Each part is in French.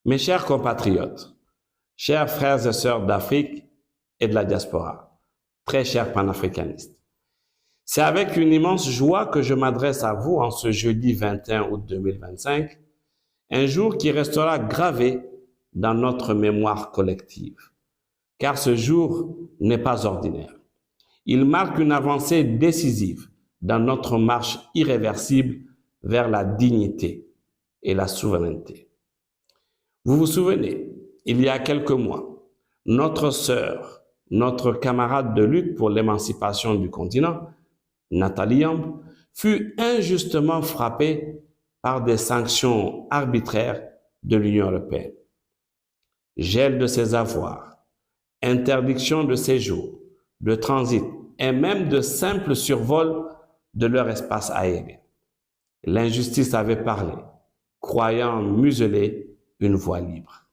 Mes chers compatriotes, chers frères et sœurs d'Afrique et de la diaspora, très chers panafricanistes, c'est avec une immense joie que je m'adresse à vous en ce jeudi 21 août 2025, un jour qui restera gravé dans notre mémoire collective. Car ce jour n'est pas ordinaire. Il marque une avancée décisive dans notre marche irréversible vers la dignité et la souveraineté. Vous vous souvenez, il y a quelques mois, notre sœur, notre camarade de lutte pour l'émancipation du continent, Nathalie Yamb, fut injustement frappée par des sanctions arbitraires de l'Union européenne. Gel de ses avoirs, interdiction de séjour, de transit et même de simple survol de leur espace aérien. L'injustice avait parlé, croyant museler une voie libre.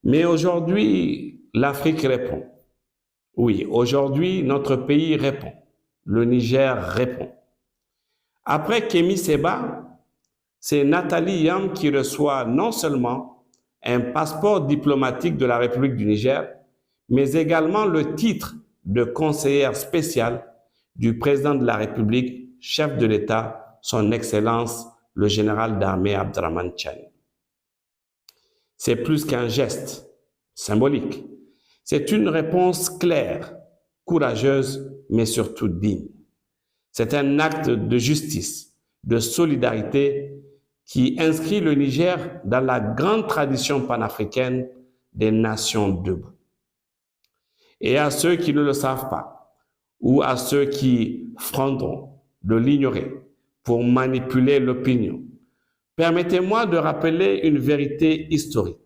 Mais aujourd'hui, l'Afrique répond. Oui, aujourd'hui, notre pays répond. Le Niger répond. Après Kémy Séba, c'est Nathalie Yamb qui reçoit non seulement un passeport diplomatique de la République du Niger, mais également le titre de conseillère spéciale du président de la République, chef de l'État, son Excellence, le général d'armée Abdrahmane Tchiani. C'est plus qu'un geste symbolique. C'est une réponse claire, courageuse, mais surtout digne. C'est un acte de justice, de solidarité qui inscrit le Niger dans la grande tradition panafricaine des nations debout. Et à ceux qui ne le savent pas, ou à ceux qui fronderont de l'ignorer pour manipuler l'opinion, permettez-moi de rappeler une vérité historique.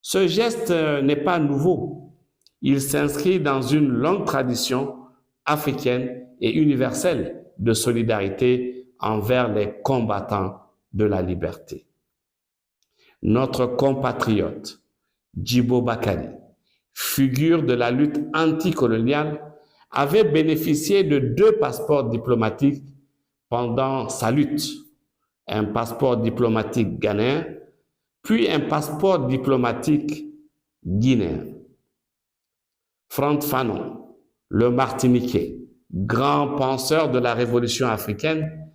Ce geste n'est pas nouveau. Il s'inscrit dans une longue tradition africaine et universelle de solidarité envers les combattants de la liberté. Notre compatriote, Djibo Bakary, figure de la lutte anticoloniale, avait bénéficié de 2 passeports diplomatiques pendant sa lutte. Un passeport diplomatique ghanéen, puis un passeport diplomatique guinéen. Frantz Fanon, le Martiniquais, grand penseur de la révolution africaine,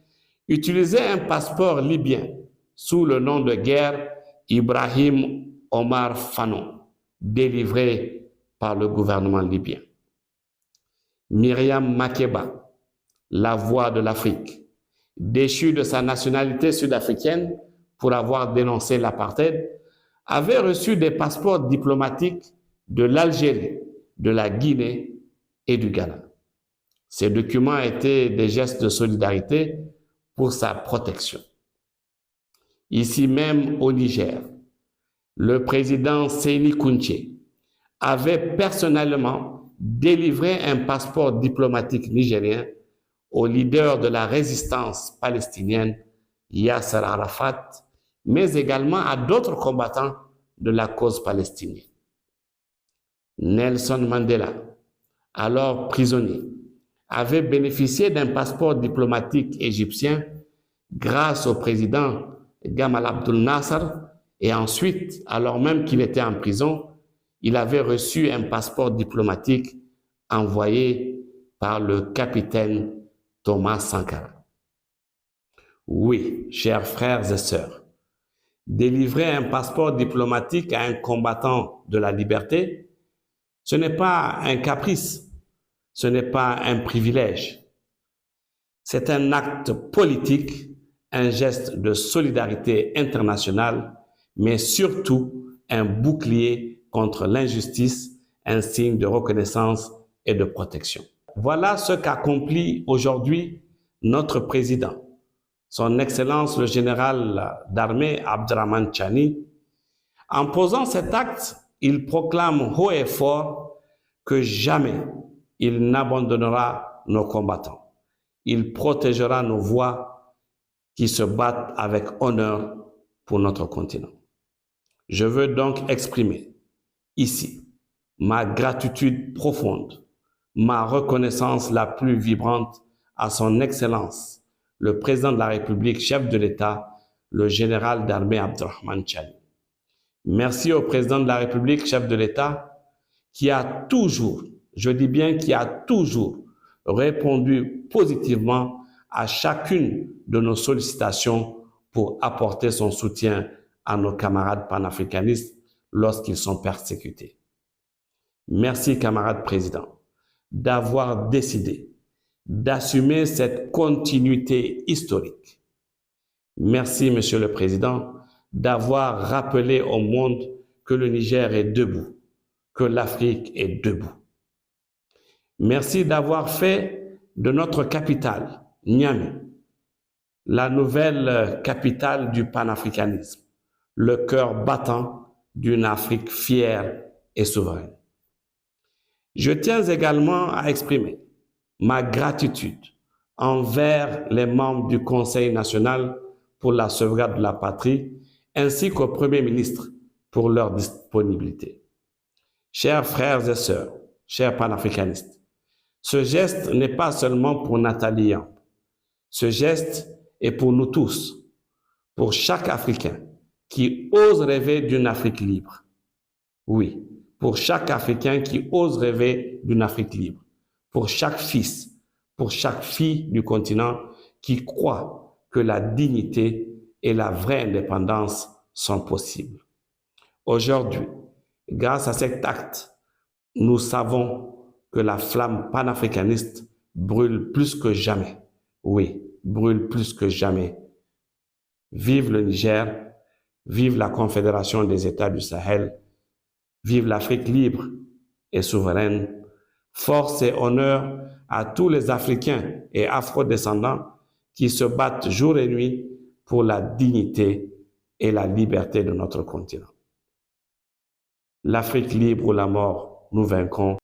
utilisait un passeport libyen sous le nom de guerre Ibrahim Omar Fanon, délivré par le gouvernement libyen. Myriam Makeba, la voix de l'Afrique, déchue de sa nationalité sud-africaine pour avoir dénoncé l'apartheid, avait reçu des passeports diplomatiques de l'Algérie, de la Guinée et du Ghana. Ces documents étaient des gestes de solidarité pour sa protection. Ici même au Niger, le président Séni Kountché avait personnellement délivré un passeport diplomatique nigérien au leader de la résistance palestinienne, Yasser Arafat, mais également à d'autres combattants de la cause palestinienne. Nelson Mandela, alors prisonnier, avait bénéficié d'un passeport diplomatique égyptien grâce au président Gamal Abdel Nasser et ensuite, alors même qu'il était en prison, il avait reçu un passeport diplomatique envoyé par le capitaine Thomas Sankara. Oui, chers frères et sœurs, délivrer un passeport diplomatique à un combattant de la liberté, ce n'est pas un caprice, ce n'est pas un privilège. C'est un acte politique, un geste de solidarité internationale, mais surtout un bouclier contre l'injustice, un signe de reconnaissance et de protection. Voilà ce qu'accomplit aujourd'hui notre président, son Excellence le général d'armée Abdrahmane Tchiani. En posant cet acte, il proclame haut et fort que jamais il n'abandonnera nos combattants. Il protégera nos voix qui se battent avec honneur pour notre continent. Je veux donc exprimer ici ma gratitude profonde, ma reconnaissance la plus vibrante à son Excellence, le président de la République, chef de l'État, le général d'armée Abdrahmane Tchiani. Merci au président de la République, chef de l'État, qui a toujours, je dis bien qui a toujours répondu positivement à chacune de nos sollicitations pour apporter son soutien à nos camarades panafricanistes lorsqu'ils sont persécutés. Merci, camarade président, d'avoir décidé d'assumer cette continuité historique. Merci, Monsieur le Président, d'avoir rappelé au monde que le Niger est debout, que l'Afrique est debout. Merci d'avoir fait de notre capitale, Niamey, la nouvelle capitale du panafricanisme, le cœur battant d'une Afrique fière et souveraine. Je tiens également à exprimer ma gratitude envers les membres du Conseil national pour la sauvegarde de la patrie, ainsi qu'au Premier ministre pour leur disponibilité. Chers frères et sœurs, chers panafricanistes, ce geste n'est pas seulement pour Nathalie Yamb. Ce geste est pour nous tous, pour chaque Africain qui ose rêver d'une Afrique libre. Oui, pour chaque Africain qui ose rêver d'une Afrique libre. Pour chaque fils, pour chaque fille du continent qui croit que la dignité et la vraie indépendance sont possibles. Aujourd'hui, grâce à cet acte, nous savons que la flamme panafricaniste brûle plus que jamais. Oui, brûle plus que jamais. Vive le Niger, vive la Confédération des États du Sahel, vive l'Afrique libre et souveraine. Force et honneur à tous les Africains et Afro-descendants qui se battent jour et nuit pour la dignité et la liberté de notre continent. L'Afrique libre ou la mort, nous vaincrons.